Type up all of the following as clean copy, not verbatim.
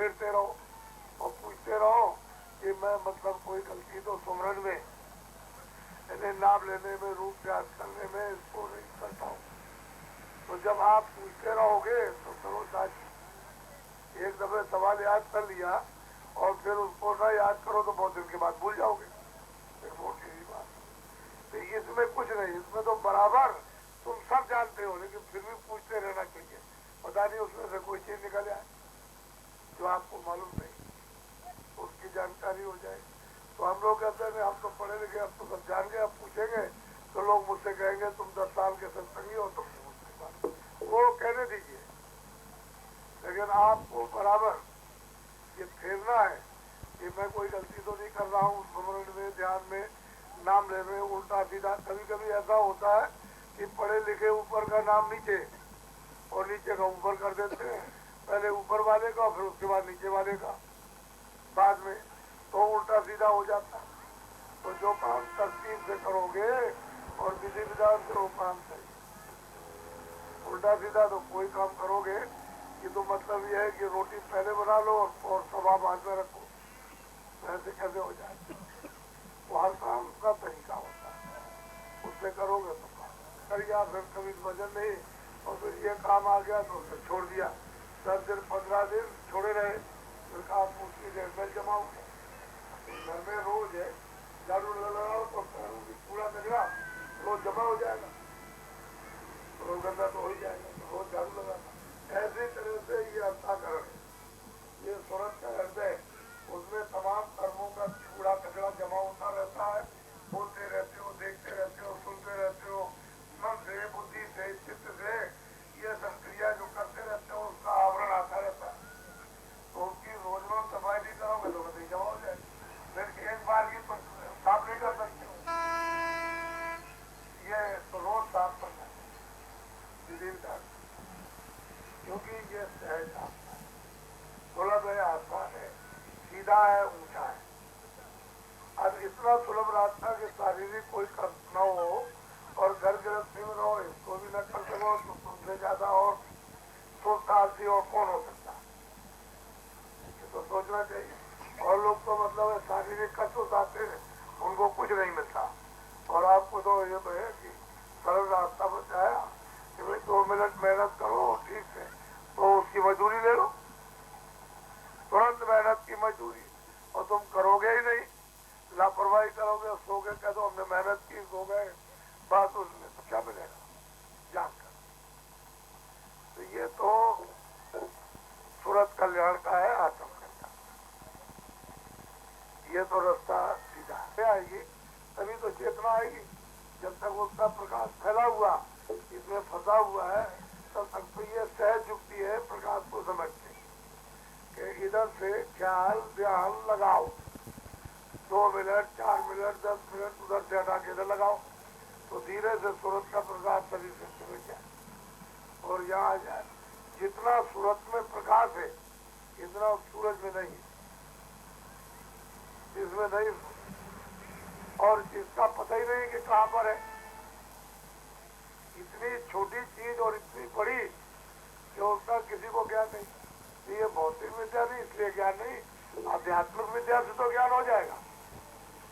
फेरते रहो और पूछते रहो कि मैं मतलब कोई गलती तो सुमरन में, इन्हें नाम लेने में, रूप याद करने में इसको नहीं करता हूँ। तो जब आप पूछते रहोगे तो करो साथ। एक दफे सवाल याद कर लिया और फिर उसको ना याद करो तो बहुत दिन के बाद भूल जाओगे, एक मोटी सी बात। तो इसमें कुछ नहीं, इसमें तो बराबर तुम सब जानते हो, लेकिन फिर भी पूछते रहना चाहिए। पता नहीं उसमें से कोई चीज निकल जाए जो आपको मालूम नहीं, उसकी जानकारी हो जाए। तो हम लोग कहते हैं हम तो पढ़े लिखे, अब तो सब जान गए, अब पूछेंगे तो लोग मुझसे कहेंगे तुम 10 साल के सत्संगी हो, तुम उसके बाद वो कहने दीजिए। लेकिन आपको बराबर ये फेरना है कि मैं कोई गलती तो नहीं कर रहा हूँ, स्मरण में, ध्यान में, नाम लेने में उल्टा सीधा। कभी कभी ऐसा होता है कि पढ़े लिखे ऊपर का नाम नीचे और नीचे का ऊपर कर देते हैं, पहले ऊपर वाले का फिर उसके बाद नीचे वाले का बाद में, तो उल्टा सीधा हो जाता है। तो जो काम तरतीब से करोगे और विधि विधान से वो काम सही। उल्टा सीधा तो कोई काम करोगे कि तो मतलब यह है कि रोटी पहले बना लो और तवा बाद में रखो, ऐसे कैसे हो जाए। वो हर काम का तरीका होता है, उससे करोगे तो काम कर गया। फिर कभी वजन नहीं और फिर ये काम आ गया तो उसे छोड़ दिया, 10 दिन 15 दिन छोड़े रहे, फिर कहा पूछी देर में जमाओ। घर में रोज है झाड़ू लगाओ तो कूड़ा कचरा रोज जमा हो जाएगा, रोज गंदा तो हो ही जाएगा, तो रोज झाड़ू लगाना। ऐसी तरह से ये अंताकरण, ये सूरत का हृदय, उसमें तमाम कर्मों का कूड़ा कचरा जमा होता रहता है। बोलते रहते हो, देखते रहते हो, सुनते रहते हो, मन से, बुद्धि से, चित्त से ये सब क्रिया जो करते रहते हो उसका आवरण आता रहता है। तो उसकी रोजमर्रा सफाई नहीं करोगे तो कभी जमा हो जाएगी, फिर एक बार की तुम साफ नहीं कर सकते हो, ये तो रोज साफ करना है विधि विधान, क्योंकि ये सहज आत्मा है, सुलभ है, आसान है, सीधा है, ऊंचा है। अब इतना सुलभ रास्ता कि शारीरिक कोई कष्ट न हो और घर गृहस्थी में रहो, इसको भी न कर सको तो तुमसे ज्यादा और सोचता और कौन हो सकता है, ये तो सोचना चाहिए। और लोग तो मतलब शारीरिक कष्ट उठाते हैं, उनको कुछ नहीं मिलता, और आपको तो ये है कि सरल रास्ता बताया कि भाई 2 मिनट मेहनत करो ठीक है तो उसकी मजदूरी ले लो, तुरंत मेहनत की मजदूरी, और तुम करोगे ही नहीं, लापरवाही करोगे, सो के कह दो हमने मेहनत की, सो गए, बात उसमें तो क्या मिलेगा जानकर। तो ये तो सूरत कल्याण का है, आत्म कल्याण, ये तो रास्ता सीधा है। आएगी तभी तो चेतना आएगी, जब तक उसका प्रकाश फैला हुआ इसमें फंसा हुआ है तब तक तो ये सहज युक्ति है प्रकाश को समझते कि इधर से ख्याल ध्यान लगाओ, 2 मिनट 4 मिनट 10 मिनट उधर से हटा के इधर लगाओ, तो धीरे से सूरत का प्रकाश शरीर से समझ जाए और यहाँ आ जाए। जितना सूरत में प्रकाश है इतना सूरज में नहीं, इसमें नहीं, और जिसका पता ही नहीं कि कहाँ पर है। इतनी छोटी चीज और इतनी बड़ी कि उसका किसी को ज्ञान नहीं। ये भौतिक विद्या नहीं, इसलिए ज्ञान नहीं, आध्यात्मिक विद्या से तो ज्ञान हो जाएगा,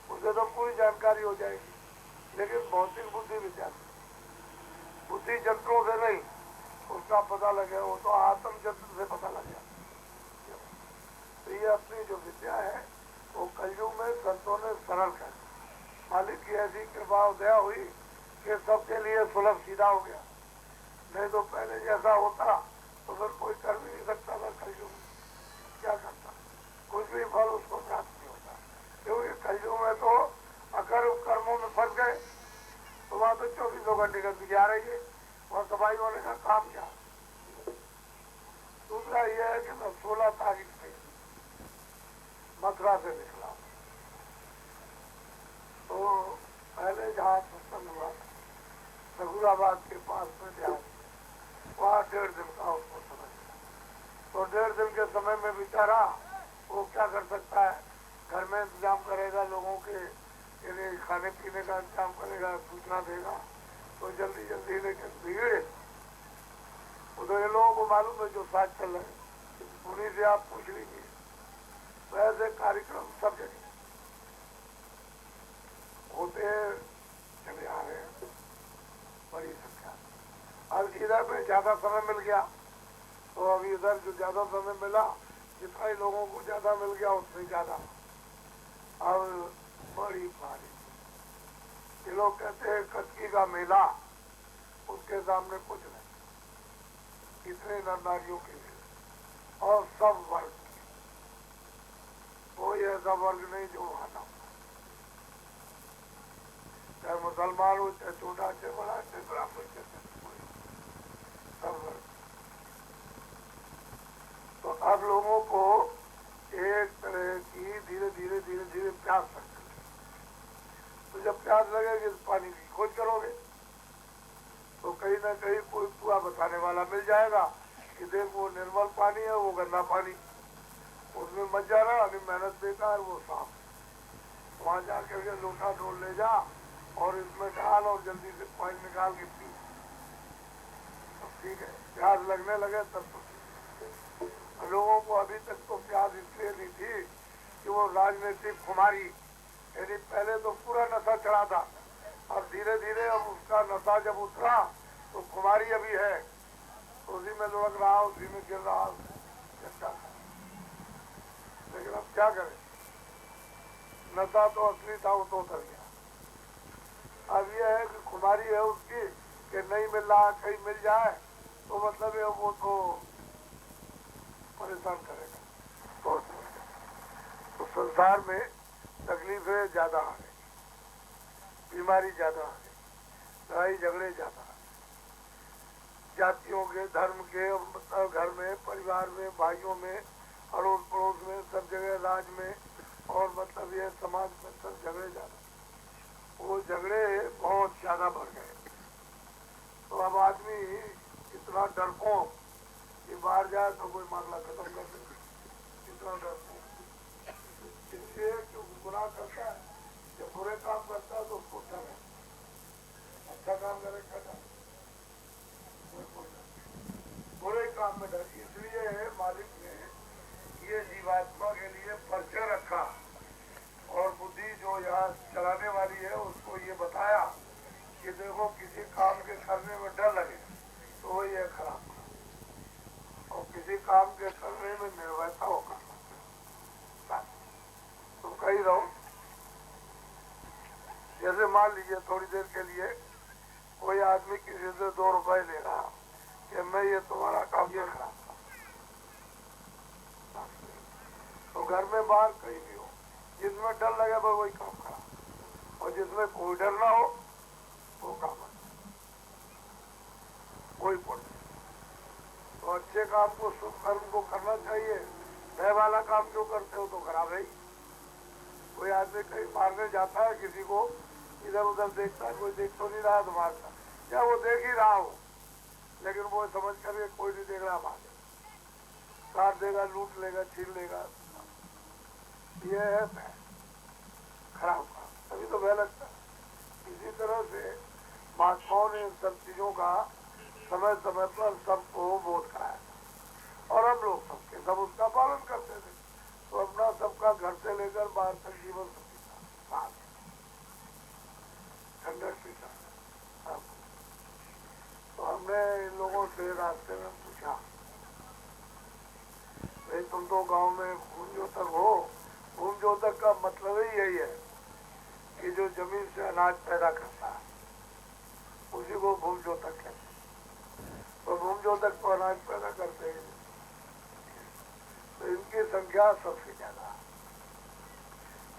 उससे तो पूरी जानकारी हो जाएगी, लेकिन भौतिक बुद्धि विद्या से, बुद्धि यंत्रों से नहीं, उसका पता लगे, वो तो आत्म यंत्र से पता लग जाए। तो ये अपनी जो विद्या है वो कलयुग में संतों ने सरल कर, मालिक की ऐसी कृपा दया हुई कि सबके लिए सुलभ सीधा हो गया। नहीं तो पहले जैसा होता तो फिर कोई कर भी नहीं सकता था, कलयुग में क्या करता, कुछ भी फल उसको प्राप्त नहीं होता, क्योंकि कलयुग में तो अगर कर्मों में फंस गए तो वहां तो 24 घंटे गंदगी आ रही है, वहाँ सफाई होने का काम क्या। दूसरा यह है कि मैं 16 तारीख से मथुरा से निकला, तो पहले जहाँ सत्संग हुआ सगुराबाद के पास में ध्यान, वहाँ 1.5 दिन का उसको समझ, तो 1.5 दिन के समय में बेचारा वो क्या कर सकता है, घर में इंतजाम करेगा, लोगों के खाने पीने का इंतजाम करेगा, सूचना देगा, तो जल्दी जल्दी, लेकिन भीड़ उधर ये लोगों को मालूम है जो साथ चल रहे हैं, उन्हीं से आप पूछ लीजिए। वैसे कार्यक्रम सब जगह होते चले आ रहे हैं बड़ी संख्या। अब इधर में ज्यादा समय मिल गया तो अब इधर जो ज्यादा समय मिला, जितना ही लोगों को ज्यादा मिल गया उतनी ज्यादा अब बड़ी भारी। ये लोग कहते हैं कचकी का मेला, उसके सामने कुछ नहीं। इतने नरनारियों के लिए और सब वर्ग, कोई ऐसा वर्ग नहीं जो वहां ना हो, चाहे मुसलमान हो, चाहे छोटा, चाहे बड़ा, चाहे ब्राह्मण, चाहे सब वर्ग। तो अब लोगों को एक तरह की धीरे धीरे धीरे धीरे प्यास लगती है। तो जब प्यास लगेगी तो पानी की खोज करोगे तो कहीं ना कहीं कोई कुआं बताने वाला मिल जाएगा कि देख वो निर्मल पानी है, वो गंदा पानी, उसमें मत जाना, अभी मेहनत बेकार, वो साफ। वहां जाकर के लोटा ढोल ले जा और इसमें डाल और जल्दी से पानी निकाल के पी। तो ठीक है, प्यास लगने लगे तब तो लोगों को अभी तक तो प्यास इसलिए नहीं थी कि वो राजनीतिक खुमारी, यानी पहले तो पूरा नशा चढ़ा था, और धीरे धीरे अब उसका नशा जब उतरा तो खुमारी अभी है, तो उसी में लुढ़क रहा, उसी में गिर रहा। लेकिन अब क्या करें, नशा तो असली था, वो तो उतर गया। अब ये है कि खुमारी है उसकी कि नहीं मिल रहा, कहीं मिल जाए तो मतलब है वो तो परेशान करेगा। तो संसार में तकलीफें ज्यादा आ गई, बीमारी ज्यादा आ गई, लड़ाई झगड़े ज्यादा आ गए, जातियों के, धर्म के, मतलब घर में, परिवार में, भाइयों में, अड़ोस पड़ोस में, सब जगह, राज्य में, और मतलब ये समाज में सब झगड़े ज्यादा, वो झगड़े बहुत ज्यादा बढ़ गए। तो अब आदमी इतना डरपोक कि बाहर जाए तो कोई मामला खत्म कर दे, इतना डरपोक। इसलिए जो गुनाह करता है, जब बुरे काम करता है तो उसको डर है, अच्छा काम करे क्या डर, बुरे काम में डर। इसलिए मालिक ने ये जीवात्मा के लिए परिचय रखा और बुद्धि जो यहाँ चलाने वाली है उसको ये बताया कि देखो किसी काम के करने में डर लगे तो वही है खराब, और किसी काम के करने में निर्भयता होगा। तुम कहीं रहो, जैसे मान लीजिए थोड़ी देर के लिए कोई आदमी किसी से 2 रुपए ले रहा कि मैं ये तुम्हारा काम ये खराब था, तो घर में बाहर कहीं भी हो, जिसमें डर लगे भाई वही काम खराब, और जिसमें कोई डर ना हो वो काम कोई पड़। तो अच्छे काम को, शुभ कर्म को करना चाहिए, भय वाला काम जो करते हो तो खराब है। कोई आदमी कहीं मारने जाता है किसी को, इधर उधर देखता है, कोई देख तो नहीं रहा तो मारता, क्या वो देख ही रहा हो, लेकिन वो समझ कर कोई नहीं देख रहा, मारे काट देगा, लूट लेगा, छीन लेगा, ये है खराब काम, तभी तो भय लगता है। इसी तरह से महात्माओं ने इन सब चीजों का समय समय पर सबको बोध कराया और हम लोग सबके सब उसका पालन करते थे। तो अपना सबका घर से लेकर बाहर तक जीवन साथ ठंडक पीता। तो हमने इन लोगों से रास्ते में पूछा, भाई तुम तो गांव में भूमि हो, भूमि का मतलब ही यही है कि जो जमीन से अनाज पैदा करता है उसी को भूमि जोतक कहते हैं। तो भूमि जोतक तो अनाज पैदा करते हैं, तो इनकी संख्या सबसे ज्यादा है।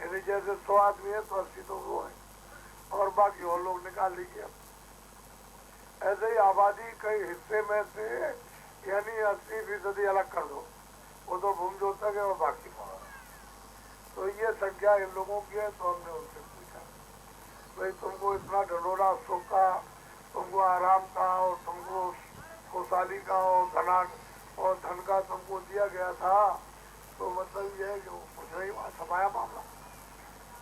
यानी जैसे 100 आदमी है तो 80 तो वो है, और बाकी और लोग निकाल लीजिए। ऐसे ही आबादी कई हिस्से में से यानी 80% अलग कर दो, वो तो भूमि जोतक है और बाकी तो ये संख्या इन लोगों की है। तो हमने उनसे पूछा, भाई तुमको इतना ढंढोरा सुख का, तुमको आराम का, और तुमको खुशहाली का और धन का तुमको दिया गया था, तो मतलब ये है कि कुछ नहीं वहां छपाया मामला,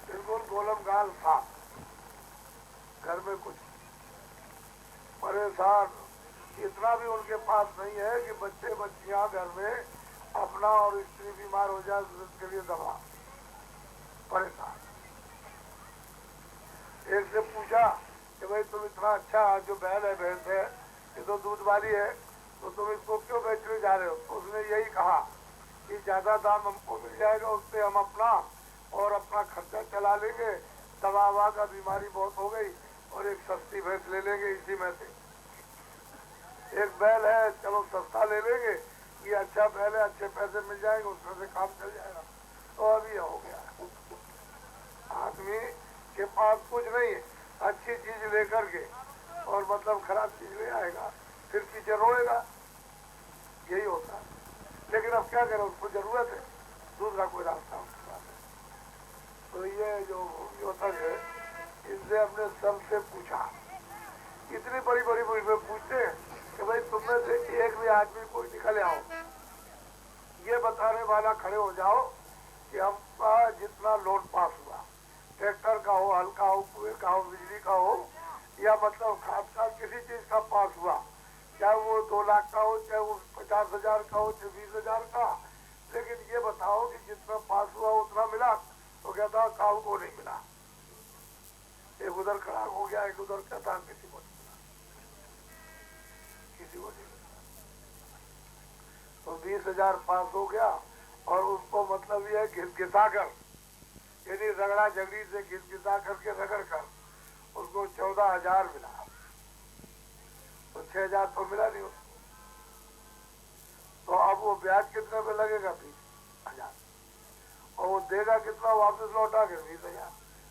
बिल्कुल गोलम गाल था, घर में कुछ परेशान इतना भी उनके पास नहीं है कि बच्चे बच्चियां घर में अपना और स्त्री बीमार हो जाए तो उसके लिए दवा, परेशान। एक से पूछा कि भाई तुम इतना अच्छा जो बैल है, भैंस है, ये तो दूध वाली है, तो तुम इसको क्यों बेचने जा रहे हो? तो उसने यही कहा कि ज्यादा दाम हमको मिल जाएगा, उससे हम अपना और अपना खर्चा चला लेंगे, दवा ववा का बीमारी बहुत हो गई, और एक सस्ती भैंस ले लेंगे इसी में से। एक बैल है, चलो सस्ता ले लेंगे, ये अच्छा बैल है, अच्छे पैसे मिल जाएंगे, उसमें से काम चल जाएगा। तो अभी हो गया, आदमी के पास कुछ नहीं है, अच्छी चीज लेकर के और मतलब खराब चीज ले आएगा, फिर पीछे रोएगा, यही होता है। लेकिन अब क्या करें, उसको जरूरत है, दूसरा कोई रास्ता उसके पास है। तो ये जो योतक है, इनसे अपने सब से पूछा, इतनी बड़ी बड़ी मुझे पूछते कि भाई तुम में से एक भी आदमी कोई निकल आओ, ये बताने वाला खड़े हो जाओ कि हमका जितना लोन पास हुआ, ट्रैक्टर का हो, हल का हो, कुएं का हो, बिजली का हो, या मतलब खाद का किसी चीज का पास हुआ, चाहे वो 2 लाख का हो, चाहे वो 50,000 का हो, चाहे 20,000 का, लेकिन ये बताओ कि जितना पास हुआ उतना मिला? तो कहता काऊ को नहीं मिला। एक उधर खड़ा हो गया, एक उधर कहता किसी को नहीं मिला, किसी को नहीं मिला। तो 20,000 पास हो गया, और उसको मतलब ये घिसघिसा कर, यानी रगड़ा झगड़ी से घिसघिसा करके रगड़ कर उसको 14,000 मिला। तो 6,000 तो मिला नहीं उसको। तो अब वो ब्याज कितने पे लगेगा? 20,000। और वो देगा कितना वापस लौटा के? 20,000।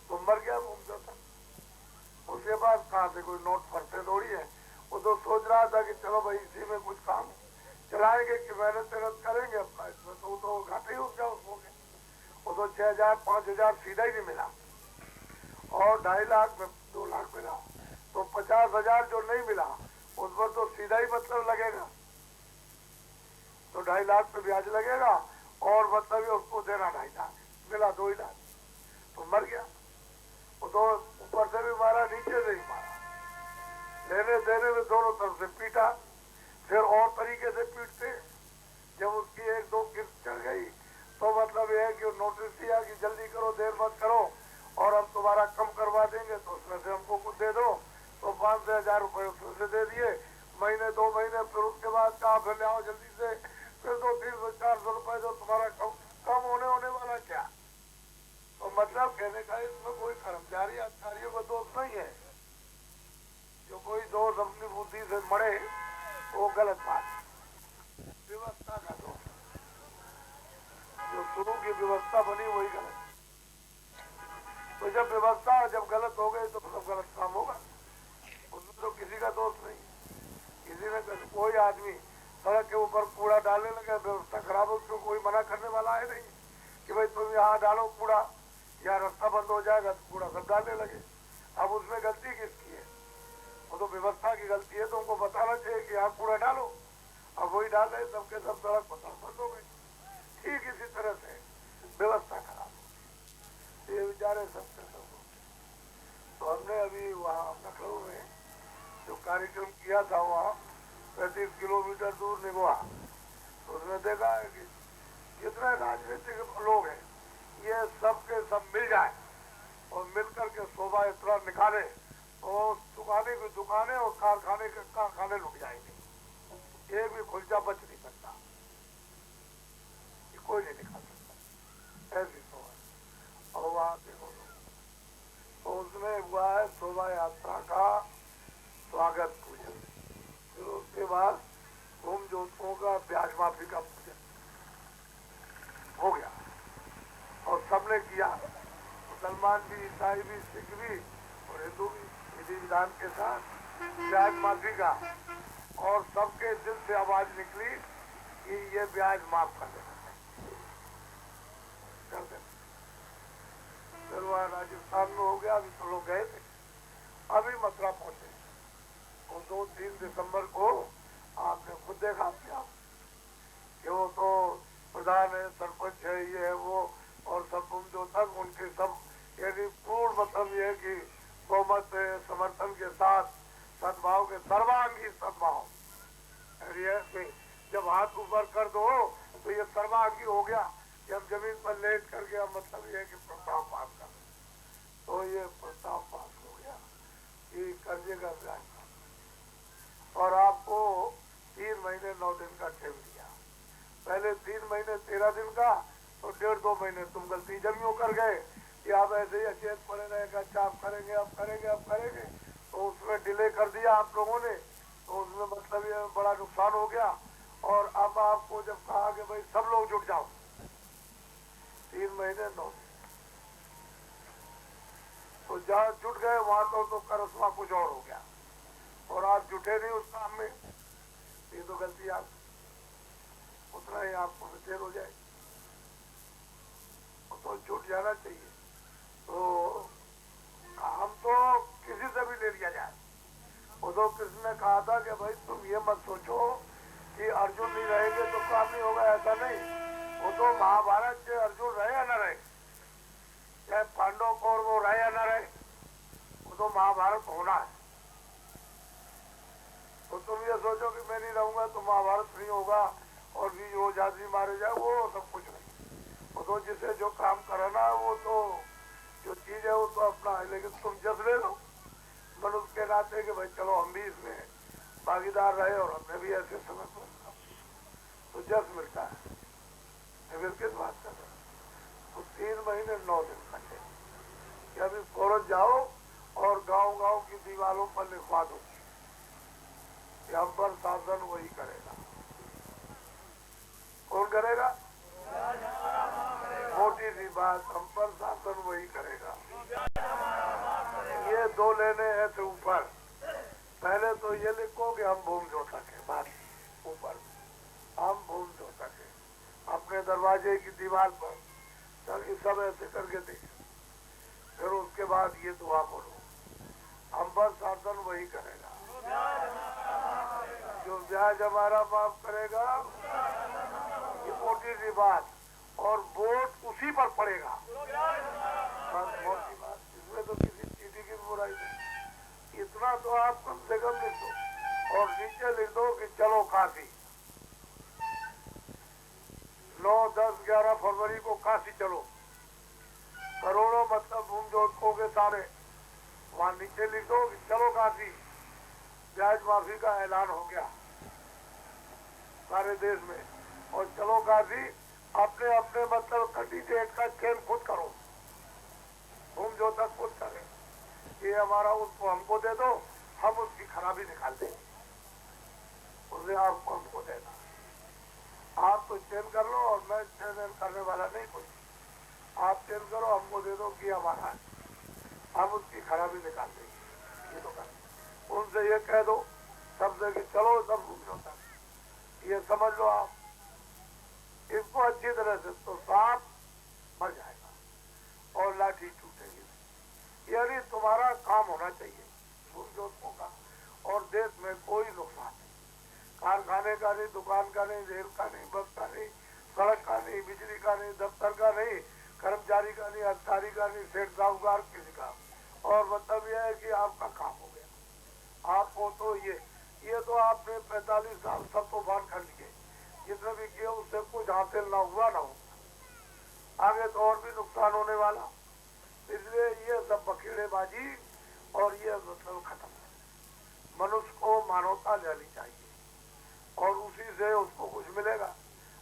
तो मर गया घूम जाता। उसके बाद कहाँ से कोई नोट फरते थोड़ी है। वो तो सोच रहा था कि चलो भाई इसी में कुछ काम चलाएंगे कि मेहनत करेंगे अपना, इसमें तो घाटे ही हो गया उसको। वो तो 6,000 5,000 सीधा ही नहीं मिला, और 2.5 लाख में 2 लाख मिला। तो 50,000 जो नहीं मिला उस पर तो सीधा ही मतलब लगेगा, तो 2.5 लाख पे ब्याज लगेगा, और मतलब ये उसको देना 2.5 लाख, मिला 2 ही लाख, तो मर गया। वो तो ऊपर से भी मारा, नीचे से भी मारा, लेने देने में दोनों तरफ से पीटा। फिर और तरीके से पीटते, जब उसकी 1-2 किस्त चढ़ गई तो मतलब ये है कि नोटिस दिया कि जल्दी करो, देर मत करो, और हम तुम्हारा कम करवा देंगे, तो उसमें से हमको कुछ दे दो। तो 5,000 रुपये उसमें से दे दिए, महीने 2 महीने, फिर उसके बाद कहा फिर ले आओ जल्दी से, फिर 200-300-400 रुपये जो तुम्हारा कम होने वाला क्या? तो मतलब कहने का इसमें कोई कर्मचारी अधिकारियों का दोष नहीं है, जो कोई दोष अपनी बुद्धि से मरे वो गलत बात, व्यवस्था का दोष, जो शुरू की व्यवस्था बनी वही गलत। तो जब व्यवस्था जब गलत हो गई तो सब गलत काम होगा, उसमें तो किसी का दोष नहीं। किसी ने कोई आदमी सड़क के ऊपर कूड़ा डालने लगे, व्यवस्था खराब हो, उसको कोई मना करने वाला है नहीं कि भाई तुम यहाँ डालो कूड़ा, या रास्ता बंद हो जाएगा, तो कूड़ा सब डालने लगे। अब उसमें गलती किसकी है? वो तो व्यवस्था की गलती है, तो उनको बताना चाहिए कि यहाँ कूड़ा डालो, अब वही डाल रहे, सबके सब सड़क पर बंद हो गई। ठीक इसी तरह से व्यवस्था खराब, ये बेचारे सबके सब। तो हमने अभी वहाँ लखनऊ में जो कार्यक्रम किया था, वहाँ 35 किलोमीटर दूर निगवा, तो उसमें देखा है कि जितने राजनीतिक लोग हैं ये सबके सब मिल जाए और मिलकर के शोभा यात्रा निकाले, और दुकानें और कारखाने लुट जाएंगे, एक भी खुर्चा बच नहीं सकता, कोई नहीं निकाल सकता, ऐसी शोभा। और वहाँ देखो तो उसमें हुआ है शोभा यात्रा का स्वागत पूजन, फिर उसके बाद होम ज्योतियों का ब्याज माफी का पूजन हो गया, और सबने किया, मुसलमान भी, ईसाई भी, सिख भी और हिंदू भी, विधि विधान के साथ ब्याज माफी का। और सबके दिल से आवाज निकली कि ये ब्याज माफ कर देना, कर देना। फिर वह राजस्थान में हो गया, अभी तो लोग गए थे, अभी मथुरा पहुंचे, और 2-3 दिसंबर को आपने खुद देखा क्या कि वो तो प्रधान है, सरपंच है, ये है वो, और सब जो तक उनके सब यानी पूर्ण मतलब ये है कि बहुमत समर्थन के साथ सद्भाव के सर्वांगी सद्भाव जब हाथ ऊपर कर दो तो ये सर्वांगी हो गया कि हम जमीन पर लेट करके अब मतलब ये है कि प्रस्ताव पास कर, तो ये प्रस्ताव पास हो गया कि कर्जे का ब्याज, और आपको 3 महीने 9 दिन का टाइम दिया। पहले 3 महीने 13 दिन का, तो 1.5-2 महीने तुम गलती जब यूँ कर गए कि आप ऐसे ही अचेत पड़े रहेगा, अच्छा आप करेंगे अब करेंगे अब करेंगे, तो उसमें डिले कर दिया आप लोगों ने, तो उसमें मतलब ये बड़ा नुकसान हो गया। और अब आपको जब कहा कि भाई सब लोग जुट जाओ, 3 महीने 9 दिन, तो जहाँ जुट गए वहां तो करस्मा कुछ और हो गया, और आप जुटे नहीं उस काम में, ये तो गलती आप उतना ही आपको देर हो जाए, तो जुट जाना चाहिए। तो काम तो किसी से भी ले लिया जाए। वो तो कृष्ण ने कहा था कि भाई तुम ये मत सोचो कि अर्जुन नहीं रहेंगे तो काम नहीं होगा, ऐसा नहीं। वो तो महाभारत से अर्जुन रहे या न रहे, चाहे पांडव कौर वो रहे या न रहे, वो तो महाभारत होना है। तो तुम ये सोचो कि मैं नहीं रहूंगा तो महाभारत नहीं होगा और भी वो जाति मारे जाए, वो सब कुछ नहीं। वो तो जिसे जो काम कराना है वो तो जो चीज है वो तो अपना है, लेकिन तुम जस ले लो मनुष्य के नाते कि भाई चलो हम भी इसमें भागीदार रहे और हमने भी ऐसे समय पर, तो जस मिलता है। फिर किस बात कर रहे, तो 3 महीने 9 दिन खंडे कि अभी फौरन जाओ और गांव-गांव की दीवारों पर लिखवा दो कि हम पर शासन वही करेगा। कौन करेगा? मोटी सी बात, हम पर शासन वही करेगा। ये 2 लेने हैं से ऊपर, पहले तो ये लिखो कि हम भूमि जोतक है, बात ऊपर हम भूमि जोतक है अपने दरवाजे की दीवार पर, ताकि सब ऐसे करके देखें। फिर उसके बाद ये दुआ बोलो, हम पर शासन वही करेगा, जो ब्याज हमारा माफ करेगा, ये मोटी सी बात, और वोट उसी पर पड़ेगा। मोटी बात, इसमें तो किसी चीटी की बुराई नहीं। इतना तो आप कम से कम लिख दो, और नीचे लिख दो कि चलो काशी, 9, 10, 11 फरवरी को काशी चलो, करोड़ों मतलब भूमि जोतकों के सारे वहां नीचे लिख दो कि चलो काशी, ब्याज माफी का ऐलान हो गया सारे देश में, और चलो काशी अपने अपने मतलब कटी डेट का चयन खुद करो, भूमि जोतक खुद करें, ये हमारा उसको हमको दे दो, हम उसकी खराबी निकाल देंगे, उसे आपको हमको देना, आप तो चयन कर लो, और मैं चयन करने वाला नहीं कोई, आप चयन करो हमको दे दो कि हमारा है, हम उसकी खराबी निकाल देंगे। ये तो कर उनसे ये कह दो सबसे कि चलो सब भूमि जोतक, ये समझ लो आप इसको अच्छी तरह से, तो सांप मर जाएगा और लाठी टूटेगी। यानी तुम्हारा काम होना चाहिए भूमि जोतकों का, और देश में कोई नुकसान नहीं, कारखाने का नहीं, दुकान का नहीं, रेल का नहीं, बस का नहीं, सड़क का नहीं, बिजली का नहीं, दफ्तर का नहीं, कर्मचारी का नहीं, अधिकारी का नहीं, सेठ साहूकार किसी का। और मतलब यह है कि आपका काम हो गया, आपको तो ये तो आपने 45 साल सब तो बात कर लिए, जितने भी किए उससे कुछ हासिल ना हुआ ना हो, आगे तो और भी नुकसान होने वाला, इसलिए ये सब बखेड़ेबाजी और ये मतलब खत्म। मनुष्य को मानवता लेनी चाहिए और उसी से उसको कुछ मिलेगा।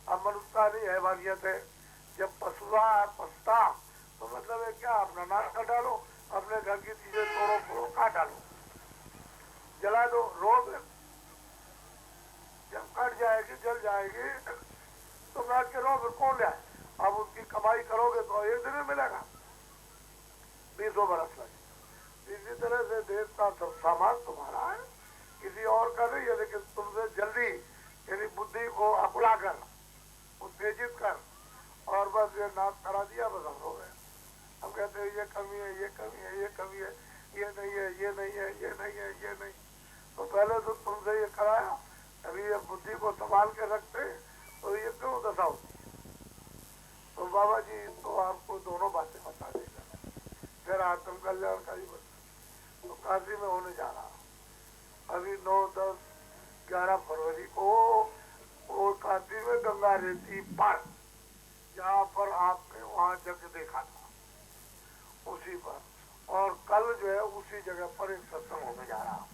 अब मनुष्यता नहीं हैवानियत है, जब पछता तो मतलब है क्या, अपना नाक कटा डालो, अपने घर की चीजें तोड़ो फोड़ो काट डालो, जला दो, रोग जब कट जाएगी जल जाएगी तो बैठ के रो, फिर कौन जाए? अब उसकी कमाई करोगे तो एक दिन में मिलेगा, 20 बरस लगे। इसी तरह से देश का सब सामान तुम्हारा है, किसी और का नहीं है, लेकिन तुमसे जल्दी यानी बुद्धि को अपला कर, उत्तेजित कर, और बस ये नाश करा दिया, बस हम हो गए। हम कहते हैं ये कमी है, ये कमी है, ये कमी है, ये नहीं है, ये नहीं है, ये नहीं है, ये नहीं। तो पहले तो तुमसे ये कराया, अभी ये बुद्धि को संभाल के रखते तो ये क्यों दशा होती। तो बाबा जी तो आपको दोनों बातें बता देगा, फिर आत्म कल्याणकारी बता। तो काशी में होने जा रहा अभी 9, 10, 11 फरवरी को वो काशी में गंगा रेती पर, जहाँ पर आपने वहाँ जग देखा था उसी पर, और कल जो है उसी जगह पर एक सत्संग होने जा रहा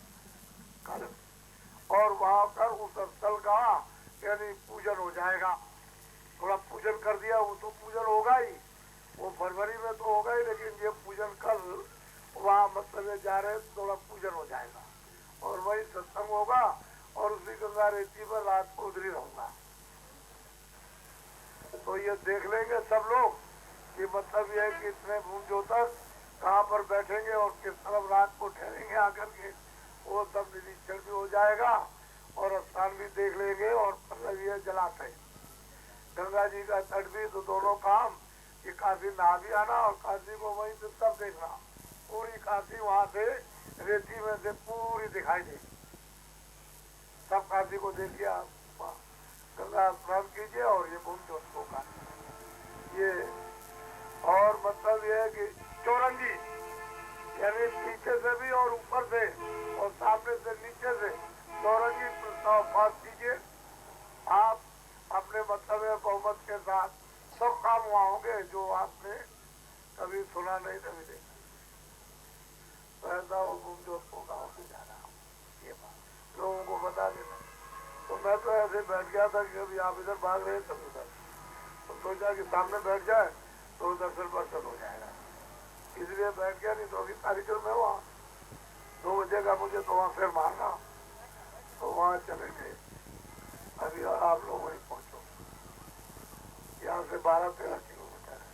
कल, और वहाँ पर उस स्थल का यानी पूजन हो जाएगा। थोड़ा पूजन कर दिया, वो तो पूजन होगा ही, वो फरवरी में तो होगा ही, लेकिन ये पूजन कल वहाँ मतलब जा रहे थोड़ा पूजन हो जाएगा और वही सत्संग होगा, और उसी गंगा रेती पर रात को उधरी रहूंगा। तो ये देख लेंगे सब लोग कि मतलब ये है कि इतने भूंजों तक कहाँ पर बैठेंगे और किस तरफ रात को ठहरेंगे आकर के, वो सब निरीक्षण भी हो जाएगा और स्थान भी देख लेंगे। और मतलब ये जलाशय गंगा जी का तट भी, तो दोनों काम कि काशी नहा भी आना और काशी को वहीं से सब देखना, पूरी काशी वहाँ से रेती में से पूरी दिखाई देगी, सब काशी को देखिए आप, गंगा स्नान कीजिए और ये भूमि का ये। और मतलब ये है कि चौरंगी यानी पीछे से भी और ऊपर से और सामने से नीचे से चौरंगी प्रस्ताव पास कीजिए आप अपने मतलब बहुमत के साथ, सब काम वहाँ होंगे जो आपने कभी सुना नहीं कभी देखा। तो ऐसा वो भूमि गाँव से जा रहा हूँ, ये बात लोगों को बता देना। तो मैं तो ऐसे बैठ गया था कि अभी आप इधर भाग रहे तब उधर, तो सोचा कि सामने बैठ जाए तो दर्शन वर्शन हो जाएगा, इसलिए बैठ गया। नहीं तो अभी कार्यक्रम है वहाँ 2 बजे का, मुझे तो वहाँ फिर मारना, तो वहाँ चले गए। अभी आप लोग वहीं पहुँचो, यहाँ से 12-13 किलोमीटर है,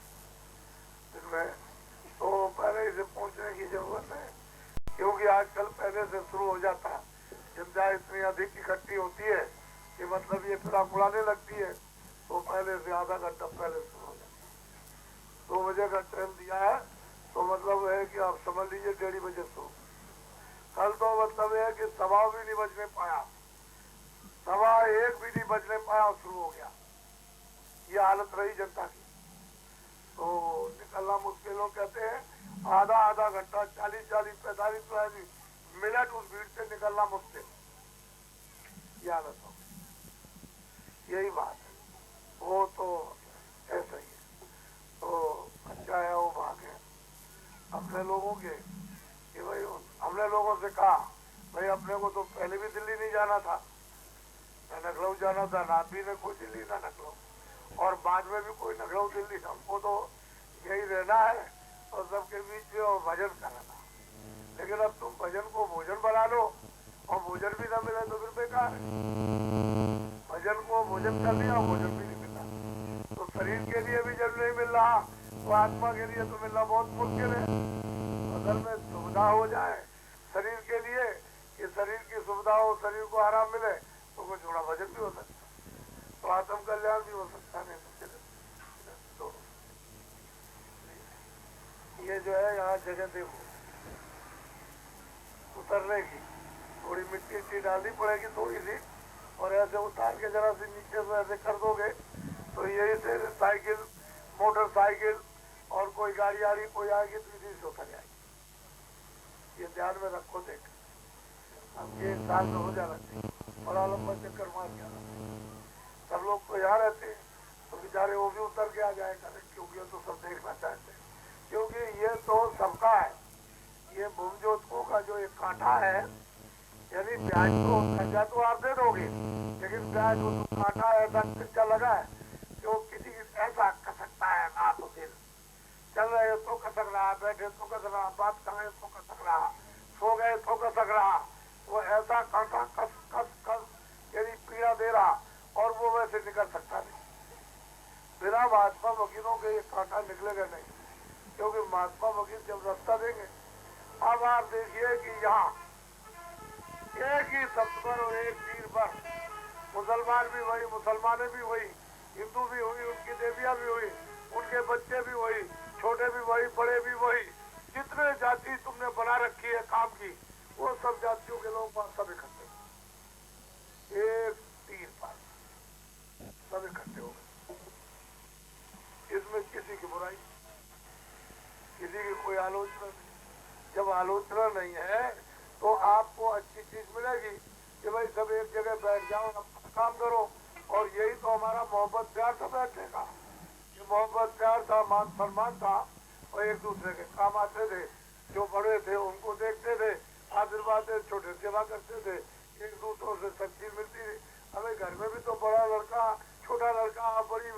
जिसमें तो पहले इसे पहुँचने की जरूरत है, क्योंकि आजकल पहले से शुरू हो जाता है। जनता इतनी अधिक इकट्ठी होती है कि मतलब ये फिर उड़ाने लगती है, तो पहले से आधा घंटा पहले शुरू हो जाता है। 2 बजे का टाइम दिया है, तो मतलब है कि आप समझ लीजिए 1:30 बजे शुरू। कल तो मतलब है कि 1:15 भी नहीं बजने पाया, 1:15 भी नहीं बजने पाया, शुरू हो गया। ये हालत रही जनता की, तो निकलना मुश्किल। लोग कहते हैं आधा घंटा 40-45 मिनट उस भीड़ से निकलना मुश्किल, ये हालत हो। यही बात है, वो तो ऐसा ही है। तो अच्छा है वो भाग है अपने लोगों के कि भाई हमने लोगों से कहा भाई अपने को तो पहले भी दिल्ली नहीं जाना था, न लखनऊ जाना था, ना भी ने कोई दिल्ली ना लखनऊ, और बाद में भी कोई लखनऊ दिल्ली, हमको तो यही रहना है और सबके बीच में और भजन करना। लेकिन अब तुम भजन को भोजन बना लो और भोजन भी ना मिले तो फिर बेकार है। भजन को भोजन कर लिया और भोजन भी नहीं मिला, तो शरीर के लिए भी जब नहीं मिल रहा तो आत्मा के लिए तो मिलना बहुत मुश्किल है। अगर में सुविधा हो जाए शरीर के लिए कि शरीर की सुविधा हो, शरीर को आराम मिले, तो कुछ थोड़ा भजन भी हो सकता है, तो आत्म कल्याण भी हो सकता है। तो ये जो है यहाँ जगह देखो उतरने की, थोड़ी मिट्टी डालनी पड़ेगी थोड़ी सी, और ऐसे उतार के जरा सी नीचे से ऐसे कर दोगे तो यही से साइकिल, मोटरसाइकिल और कोई गाड़ी आ रही कोई आएगी तो इसी से उतर जाएगी। ये ध्यान में रखो। देख अब ये साल में हो जाना चाहिए, बड़ा लंबा चक्कर मार के आना चाहिए। सब लोग तो यहाँ रहते हैं तो बेचारे वो भी उतर के आ जाए करें, क्योंकि तो सब देखना चाहते हैं, क्योंकि ये तो सबका है। ये भूमजोतकों का जो एक कांटा है, यानी ब्याज तो कर्जा तो आप दे दोगे, लेकिन ब्याज वो तो कांटा ऐसा कच्चा लगा है जो किसी ऐसा कसकता है ना, तो दिल चल रहे तो कसक रहा, बैठे तो कसक रहा, बात कर रहे तो कसक रहा, सो गए तो कसक रहा, वो ऐसा कांटा कस कस कस यानी पीड़ा दे रहा, और वो वैसे निकल सकता नहीं। बिना महात्मा वकीलों के ये कांटा निकलेगा नहीं, क्योंकि महात्मा वकील जब रास्ता देंगे। अब आप देखिए कि यहाँ एक ही शब्द पर और एक तीर पर मुसलमान भी वही, मुसलमाने भी वही, हिंदू भी हुई, उनकी देवियां भी हुई, उनके बच्चे भी वही, छोटे भी वही, बड़े भी वही, जितने जाति तुमने बना रखी है काम की, वो सब जातियों के लोग सब इकट्ठे, एक तीर पर सब इकट्ठे हो गए। इसमें किसी की बुराई, किसी की कोई आलोचना नहीं। जब आलोचना नहीं है तो आपको अच्छी चीज मिलेगी कि भाई सब एक जगह बैठ जाओ, अपना काम करो, और यही तो हमारा मोहब्बत प्यार था बैठने का। ये मोहब्बत प्यार था, मान सम्मान था, और एक दूसरे के काम आते थे। जो बड़े थे उनको देखते थे, आशीर्वाद दे, छोटे सेवा करते थे, एक दूसरों से सब चीज मिलती थी। हमें घर में भी तो बड़ा लड़का, छोटा लड़का, बड़ी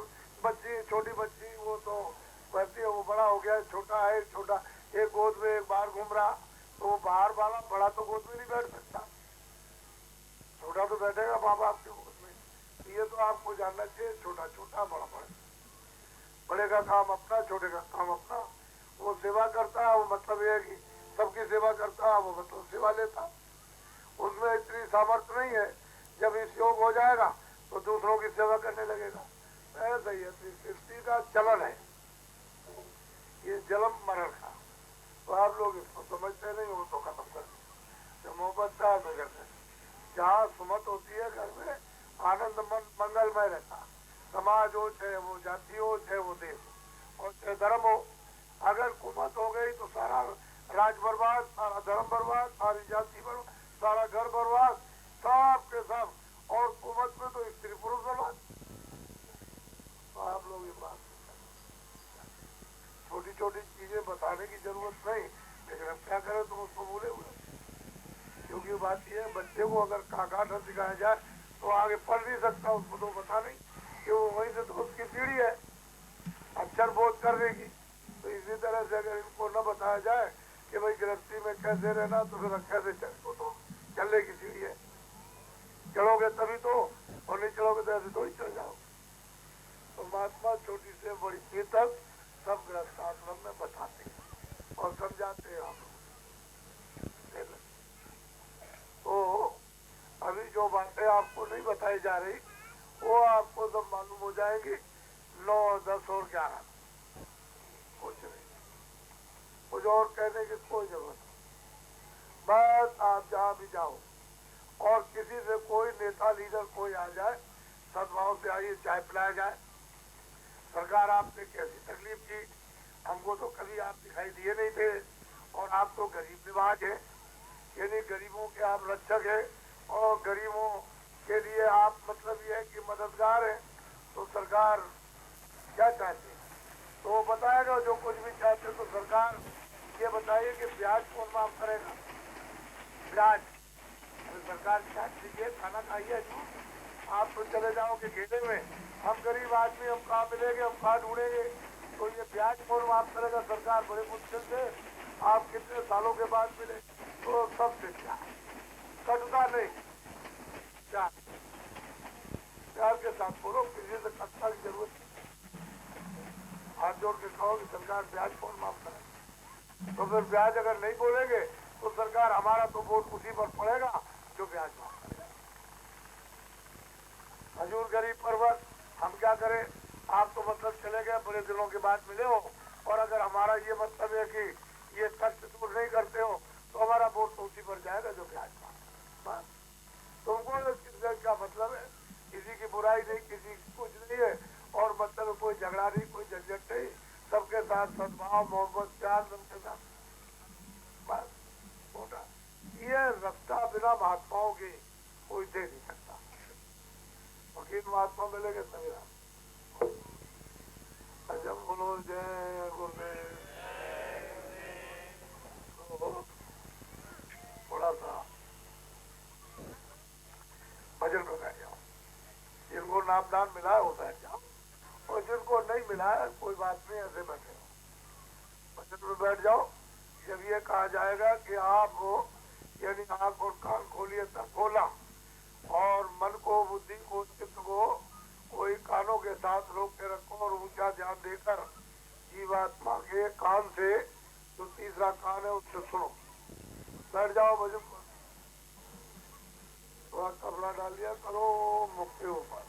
बच्ची, छोटी बच्ची, वो तो कहती है वो बड़ा हो गया, छोटा है, छोटा एक गोद में एक बाहर घूम रहा, तो वो बाहर वाला बड़ा तो गोद में नहीं बैठ सकता, छोटा तो बैठेगा माँ बाप के गोद में। ये तो आपको जानना चाहिए, छोटा छोटा, बड़ा बड़ा, बड़े का काम अपना, छोटे का काम अपना। वो सेवा करता है, वो मतलब ये है कि सबकी सेवा करता है, वो मतलब सेवा लेता। उसमें इतनी सामर्थ्य नहीं है, जब इस योग हो जाएगा तो दूसरों की सेवा करने लगेगा। ऐसा ही है, सृष्टि का चलन है ये, जन्म मरण का। तो आप लोग इसको समझते नहीं हो तो खत्म कर दो। मोहब्बत प्यार में करते, जहाँ सुमत होती है घर में, आनंद मंगलमय रहता। समाज हो, चाहे वो जाति हो, चाहे वो देश हो, और चाहे धर्म हो। अगर कुमत हो गई तो सारा राज बर्बाद, सारा धर्म बर्बाद, सारी जाति बर्बाद, सारा घर बर्बाद, सब के सब। और कुमत में तो स्त्री पुरुष बर्बाद। तो आप लोग ये बात, छोटी छोटी चीजें बताने की जरूरत नहीं, लेकिन अब क्या करें, तुम उसको भूले हुए। क्योंकि बात यह है, बच्चे को अगर काका न सिखाया जाए तो आगे पढ़ नहीं सकता, उसको तो बता नहीं कि वो वहीं से तो उसकी पीढ़ी है अक्षर बोध करने की। तो इसी तरह से अगर इनको न बताया जाए कि भाई गृहस्थी में कैसे रहना, तो फिर कैसे चलो, तो चलने की सीढ़ी है, चढ़ोगे तभी तो, और नहीं चढ़ोगे तो ऐसे तो ही चल जाओ। तो महात्मा छोटी से बड़ी चीज तक सब गृहस्थ आश्रम में बताते हैं और समझाते हैं हम। तो अभी जो बातें आपको नहीं बताई जा रही, वो आपको सब मालूम हो जाएगी 9, 10 और 11। कुछ नहीं, कुछ और कहने की कोई जरूरत नहीं। बस आप जहाँ भी जाओ और किसी से कोई नेता लीडर कोई आ जाए, सद्भाव से आइए, चाय पिलाया जाए। सरकार आपने कैसी तकलीफ की, हमको तो कभी आप दिखाई दिए नहीं थे, और आप तो गरीब निवाज हैं, यानी गरीबों के आप रक्षक हैं, और गरीबों के लिए आप मतलब ये है कि मददगार हैं। तो सरकार क्या चाहती है तो वो बताएगा, जो कुछ भी चाहते। तो सरकार ये बताइए कि ब्याज कौन माफ करेगा, ब्याज। सरकार क्या दीजिए, खाना खाइए, आप तो चले जाओगे घेरे में, हम गरीब आदमी, हम कहाँ मिलेंगे, हम कहाँ ढूंढेंगे। तो ये ब्याज कौन माफ करेगा, सरकार बड़े मुश्किल से, आप कितने सालों के बाद मिले। तो सबसे कटता नहीं, प्यार के साथ बोलो, किसी से कटता की जरूरत नहीं। हाथ जोड़ के कहो कि सरकार ब्याज कौन माफ करे। तो फिर ब्याज अगर नहीं बोलेंगे तो सरकार, हमारा तो वोट उसी पर पड़ेगा जो ब्याज माफ करेगा। हजूर गरीब पर्वत, हम क्या करें, आप तो मतलब चले गए, बड़े दिनों के बाद मिले हो, और अगर हमारा ये मतलब है कि ये कष्ट दूर नहीं करते हो, तो हमारा वोट तो उसी पर जाएगा जो ब्याज माफ। तुमको क्या मतलब है, किसी की बुराई नहीं, किसी की कुछ नहीं है, और मतलब कोई झगड़ा नहीं, कोई झंझट नहीं, सबके साथ सद्भाव, मोहब्बत, प्यार, सबके साथ बस होता। ये रास्ता बिना महात्माओं के कोई दे नहीं सकता। वकील महात्मा मिलेंगे तभी। जब बोलो जय गुरुदेव, थोड़ा सा भजन में बैठ जाओ। जिनको नामदान मिला है वो बैठ जाओ, और जिनको नहीं मिला है कोई बात नहीं, ऐसे बैठे हो, भजन में बैठ जाओ। जब ये कहा जाएगा कि आप हो, यानी आंख और कान खोलिए, तब खोला, और मन को, बुद्धि को, चित्त को कोई कानों के साथ रोक के रखो, और ऊंचा ध्यान देकर जीवात्मा के कान से, जो तीसरा कान है उससे सुनो। बैठ जाओ भजन पर, थोड़ा कपड़ा डाल दिया करो मुख के ऊपर।